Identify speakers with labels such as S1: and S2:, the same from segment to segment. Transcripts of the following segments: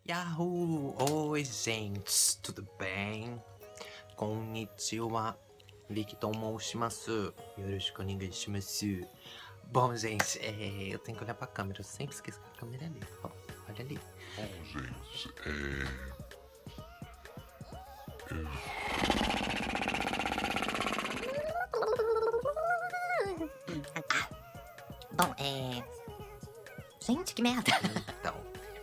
S1: Yahoo! Oi, gente, tudo bem? Konnichiwa. Rikitomou shimasu. Yoroshiku onegai shimasu. Bom, gente, eu tenho que olhar pra câmera. Eu sempre esqueço que a câmera é ali. Ó, olha ali.
S2: Bom, gente,
S3: Bom, Gente, que merda.
S1: Então,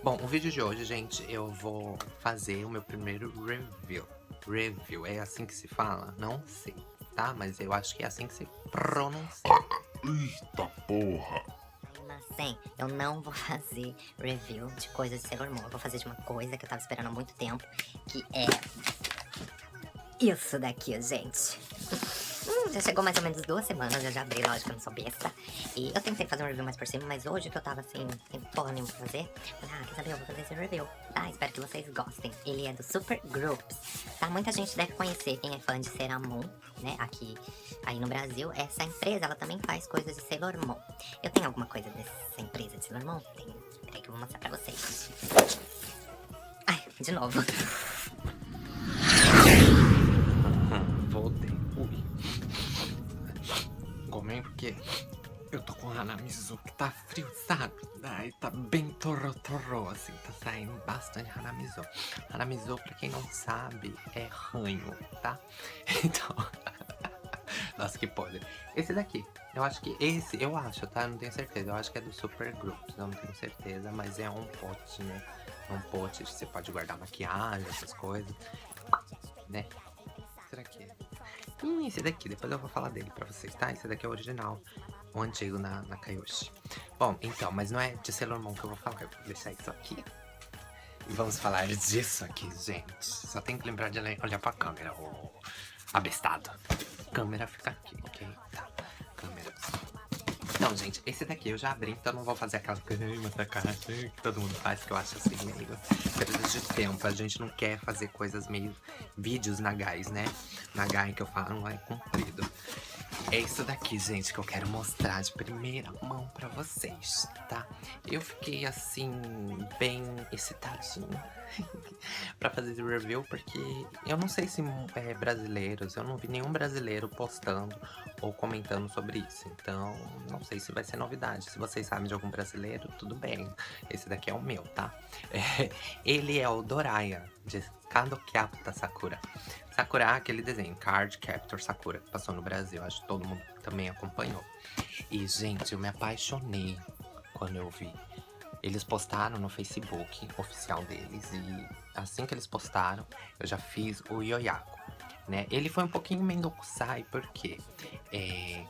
S1: bom, o vídeo de hoje, gente, eu vou fazer o meu primeiro review. Review, é assim que se fala? Não sei, tá? Mas eu acho que é assim que se pronuncia.
S2: Eita porra!
S3: Mas, eu não vou fazer review de coisas de Sailor Moon. Eu vou fazer de uma coisa que eu tava esperando há muito tempo, que é isso daqui, gente. Já chegou mais ou menos 2 semanas, eu já abri, lógico, eu não sou besta. E eu tentei fazer um review mais por cima, mas hoje que eu tava assim, sem porra nenhuma pra fazer, falei, quer saber, eu vou fazer esse review, tá? Espero que vocês gostem. Ele é do Super Groups, tá? Muita gente deve conhecer, quem é fã de Sailor Moon, né? Aqui, aí no Brasil, essa empresa, ela também faz coisas de Sailor Moon. Eu tenho alguma coisa dessa empresa de Sailor Moon? Tenho. Peraí que eu vou mostrar pra vocês. Ai, de novo.
S1: Voltei. Ui. Comei porque eu tô com o Hanamizu que tá frio, sabe? Daí tá bem torro, assim, tá saindo bastante Hanamizu. Hanamizu, pra quem não sabe, é ranho, tá? Então, nossa, que podre. Esse daqui, eu acho que esse, eu acho, tá? Eu não tenho certeza, eu acho que é do Super Groups, não tenho certeza, mas é um pote, né? É um pote que você pode guardar maquiagem, essas coisas, né? Será que é? Esse daqui, depois eu vou falar dele pra vocês, tá? Esse daqui é o original, o antigo na Kayoshi. Bom, então, mas não é de Sailor Moon que eu vou falar, eu vou deixar isso aqui. E vamos falar disso aqui, gente. Só tem que lembrar de olhar pra câmera, ô abestado. Câmera fica aqui, ok? Tá, câmera. Então, gente, esse daqui eu já abri, então não vou fazer aquela caixa que todo mundo faz, que eu acho assim meio coisa de tempo. A gente não quer fazer coisas meio vídeos nagais, né? Nagai que eu falo não é comprido. É isso daqui, gente, que eu quero mostrar de primeira mão pra vocês, tá? Eu fiquei, assim, bem excitadinho pra fazer esse review, porque eu não sei se brasileiros, eu não vi nenhum brasileiro postando ou comentando sobre isso. Então, não sei se vai ser novidade. Se vocês sabem de algum brasileiro, tudo bem. Esse daqui é o meu, tá? Ele é o Doraya, de Kadokyapta Sakura. Sakura, aquele desenho, Card Captor Sakura, que passou no Brasil. Acho que todo mundo também acompanhou. E, gente, eu me apaixonei quando eu vi. Eles postaram no Facebook oficial deles e assim que eles postaram, eu já fiz o Yoyaku, né? Ele foi um pouquinho Mendokusai, porque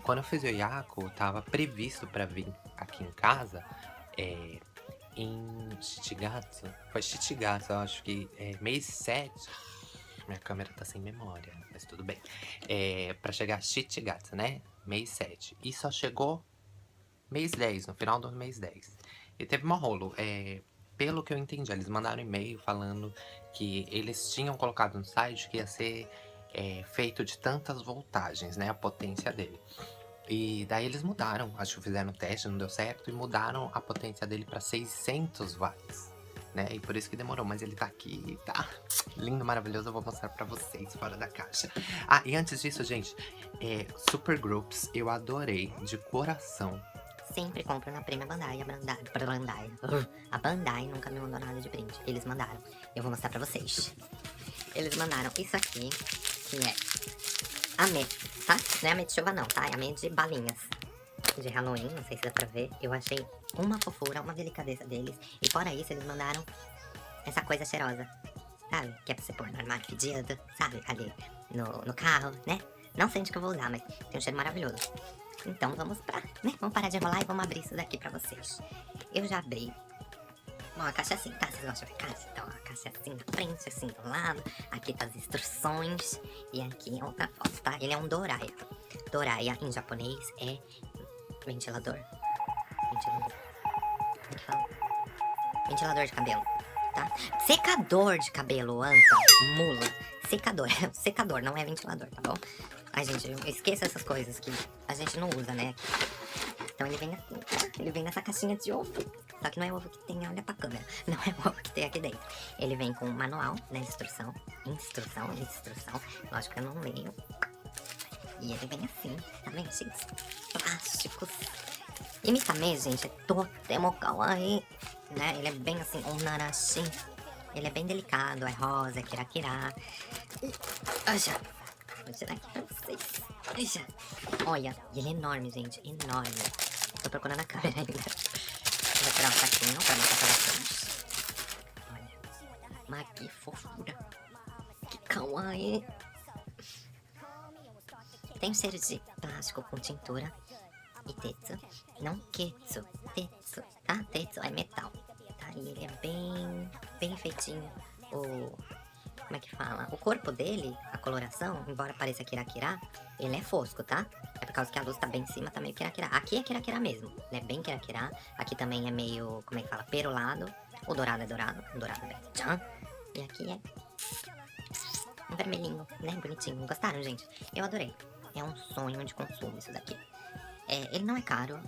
S1: quando eu fiz o Yoyaku, tava previsto pra vir aqui em casa em Shichigatsu. Foi Shichigatsu, eu acho que mês 7. Minha câmera tá sem memória, mas tudo bem. Pra chegar Shichigatsu, né? Mês 7. E só chegou mês 10, no final do mês 10. E teve um rolo. Pelo que eu entendi, eles mandaram um e-mail falando que eles tinham colocado no site que ia ser feito de tantas voltagens, né? A potência dele. E daí eles mudaram, acho que fizeram um teste, não deu certo, e mudaram a potência dele para 600 watts, né? E por isso que demorou, mas ele tá aqui, tá lindo, maravilhoso, eu vou mostrar pra vocês fora da caixa. Ah, e antes disso, gente, Super Groups, eu adorei de coração.
S3: Sempre compro na Prima Bandai, a Bandai nunca me mandou nada de brinde. Eles mandaram. Eu vou mostrar pra vocês. Eles mandaram isso aqui, que é a Ame, tá? Não é a Ame de chuva não, tá? É a Ame de balinhas. De Halloween, não sei se dá pra ver. Eu achei uma fofura, uma delicadeza deles. E fora isso, eles mandaram essa coisa cheirosa, sabe? Que é pra você pôr no armário fedido, sabe? Ali no carro, né? Não sei onde que eu vou usar, mas tem um cheiro maravilhoso. Então vamos né? Vamos parar de enrolar e vamos abrir isso daqui pra vocês. Eu já abri. Bom, a caixa é assim, tá? Vocês gostam de caixa? Então, a caixa é assim na frente, assim do lado. Aqui tá as instruções. E aqui é outra foto, tá? Ele é um Doraya. Doraya, em japonês, é ventilador. Ventilador. Como é que fala? Ventilador de cabelo, tá? Secador de cabelo, anta, mula. Secador, secador, não é ventilador, tá bom? Ai, gente, eu esqueço essas coisas que a gente não usa, né? Então ele vem assim, ele vem nessa caixinha de ovo. Só que não é ovo que tem, olha pra câmera. Não é o ovo que tem aqui dentro. Ele vem com um manual, né, instrução. Lógico que eu não leio. E ele vem assim, tá vendo, gente? Plásticos. E me também, gente, é totemo kawaii, né? Ele é bem assim, um narashi. Ele é bem delicado, é rosa, é kirakira. Olha, vou tirar aqui pra vocês. Olha, e ele é enorme, gente, enorme. Tô procurando a câmera ainda. Vou tirar um saquinho pra mostrar pra vocês. Olha, mas que fofura. Que kawaii. Tem um cheiro de plástico com tintura. E tetsu, não ketsu, tetsu, tá? Tetsu é metal, tá? E ele é bem feitinho. Como é que fala? O corpo dele, a coloração, embora pareça kirakira, ele é fosco, tá? É por causa que a luz tá bem em cima, tá meio kirakira. Aqui é kirakira mesmo, né? Bem kirakira. Aqui também é meio, como é que fala? Perolado. O dourado é dourado, o dourado é tchan. E aqui é um vermelhinho, né? Bonitinho. Gostaram, gente? Eu adorei. É um sonho de consumo isso daqui. Ele não é caro,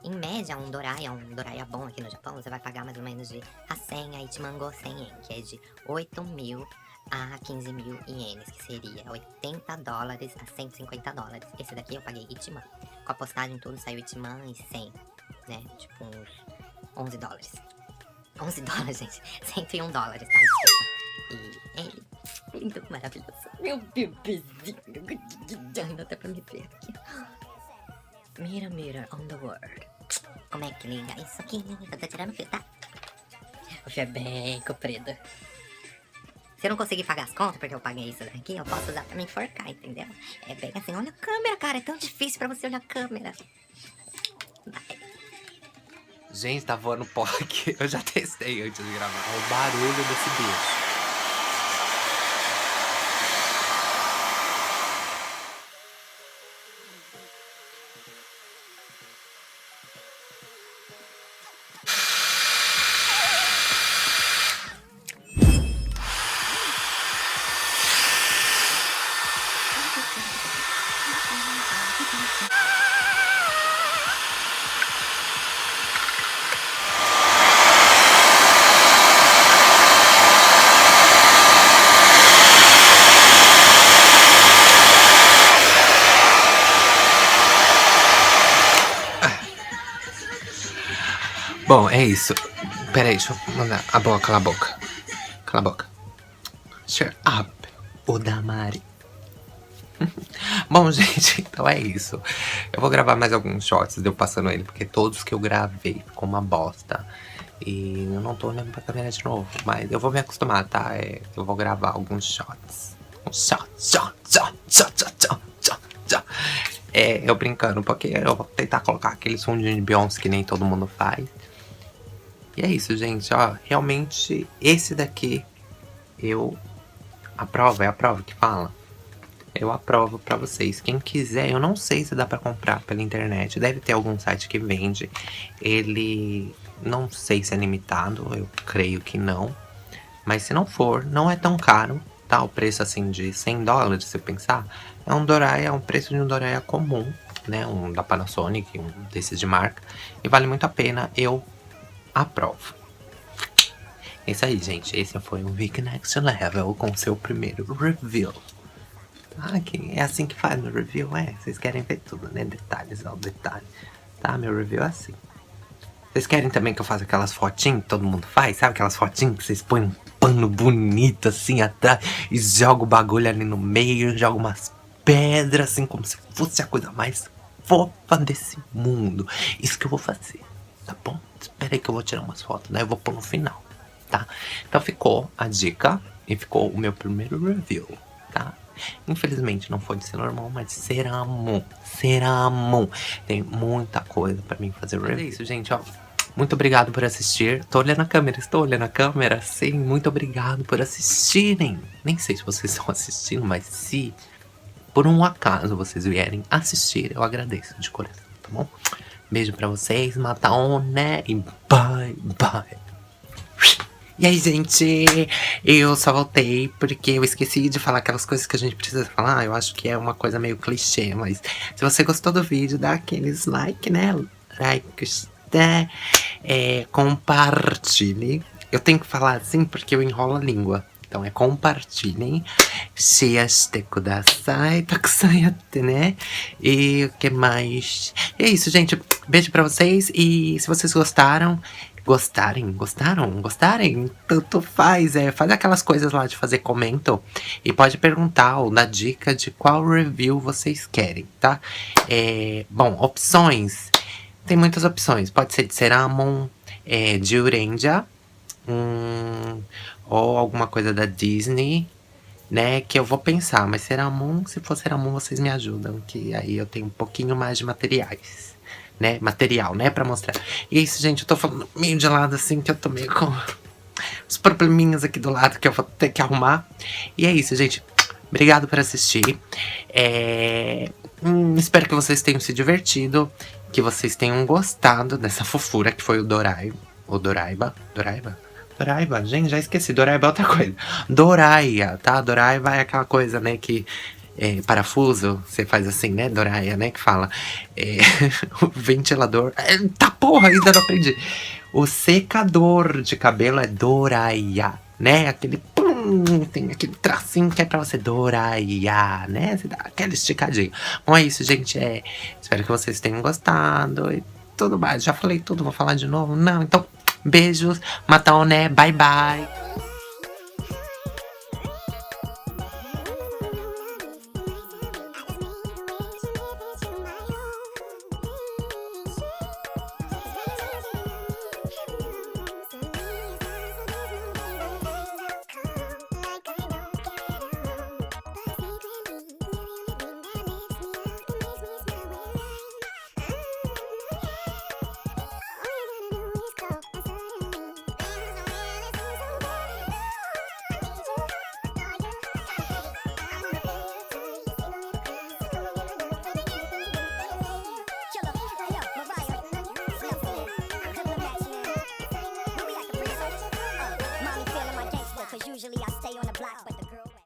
S3: em média um doraya bom aqui no Japão, você vai pagar mais ou menos de Hasen a Ichimango 100 yen, que é de 8.000 a 15.000 ienes, que seria $80 a $150. Esse daqui eu paguei Ichiman. Com a postagem tudo saiu Ichiman e 100, né, tipo uns $11. 11 dólares, gente, $101, tá, desculpa. E ele, lindo, maravilhoso, meu bebezinho, dá até pra me ver aqui. Mirror on the world. Como é que liga isso aqui? Eu tô tirando fio, tá? O fio é bem comprido. Se eu não conseguir pagar as contas, porque eu paguei isso daqui, eu posso usar pra me enforcar, entendeu? É bem assim, olha a câmera, cara, é tão difícil pra você olhar a câmera. Vai.
S1: Gente, tá voando pó aqui. Eu já testei antes de gravar. É o barulho desse bicho. Bom, é isso. Peraí, deixa eu mandar. Cala a boca. Cala a boca. Shut up, Odamari. Bom, gente, então é isso. Eu vou gravar mais alguns shots de eu passando ele, porque todos que eu gravei ficou uma bosta. E eu não tô olhando pra câmera de novo, mas eu vou me acostumar, tá? Eu vou gravar alguns shots. Eu brincando, porque eu vou tentar colocar aquele sondinho de Beyoncé que nem todo mundo faz. E é isso, gente, ó. Realmente, esse daqui eu aprovo, é a prova que fala. Eu aprovo pra vocês. Quem quiser, eu não sei se dá pra comprar pela internet. Deve ter algum site que vende. Ele, não sei se é limitado, eu creio que não. Mas se não for, não é tão caro, tá? O preço assim de $100, se eu pensar. É um Doraya, é um preço de um Doraya comum, né? Um da Panasonic, um desses de marca. E vale muito a pena, eu aprovo. É isso aí, gente. Esse foi o Vic Next Level com seu primeiro review. Ah, é assim que faz no review, Vocês querem ver tudo, né? Detalhes ao detalhe. Tá, meu review é assim. Vocês querem também que eu faça aquelas fotinhas que todo mundo faz? Sabe aquelas fotinhas que vocês põem um pano bonito assim atrás e joga o bagulho ali no meio, joga umas pedras assim como se fosse a coisa mais fofa desse mundo. Isso que eu vou fazer, tá bom? Espera aí que eu vou tirar umas fotos, né? Eu vou pôr no final, tá? Então ficou a dica e ficou o meu primeiro review, tá? Infelizmente não foi de Sailor Moon, mas Sailor Moon. Tem muita coisa pra mim fazer review. É isso, gente, ó. Muito obrigado por assistir. Estou olhando a câmera, sim. Muito obrigado por assistirem. Nem sei se vocês estão assistindo, mas se por um acaso vocês vierem assistir, eu agradeço de coração, tá bom? Beijo pra vocês, Mataone, e bye, bye. E aí, gente, eu só voltei porque eu esqueci de falar aquelas coisas que a gente precisa falar. Eu acho que é uma coisa meio clichê, mas se você gostou do vídeo, dá aqueles like, né? Like, né? Compartilhe. Eu tenho que falar assim porque eu enrolo a língua. Então é compartilhem. Share kudasai, takusayate, né? E o que mais? E é isso, gente. Beijo pra vocês. E se vocês gostaram, gostarem, tanto faz. Faz aquelas coisas lá de fazer comento. E pode perguntar ou dar dica de qual review vocês querem, tá? Bom, opções. Tem muitas opções. Pode ser de Ceramon, de Urenja, ou alguma coisa da Disney, né? Que eu vou pensar. Mas Ceramon, se for Ceramon, vocês me ajudam. Que aí eu tenho um pouquinho mais de materiais. Né? Material, né? Pra mostrar. E é isso, gente. Eu tô falando meio de lado assim, que eu tô meio com os probleminhas aqui do lado que eu vou ter que arrumar. E é isso, gente. Obrigado por assistir. Espero que vocês tenham se divertido. Que vocês tenham gostado dessa fofura que foi o Doraiba. O Doraiba? Doraiba, gente, já esqueci. Doraiba é outra coisa. Doraia, tá? Doraiba é aquela coisa, né, que parafuso, você faz assim, né? Doraia, né? Que fala. O ventilador. Tá porra, ainda não aprendi. O secador de cabelo é Doraia, né? Aquele pum, tem aquele tracinho que é pra você Doraia, né? Você dá aquela esticadinha. Bom, é isso, gente. Espero que vocês tenham gostado e tudo mais. Já falei tudo, vou falar de novo? Não, então, beijos, Mataoné, bye bye.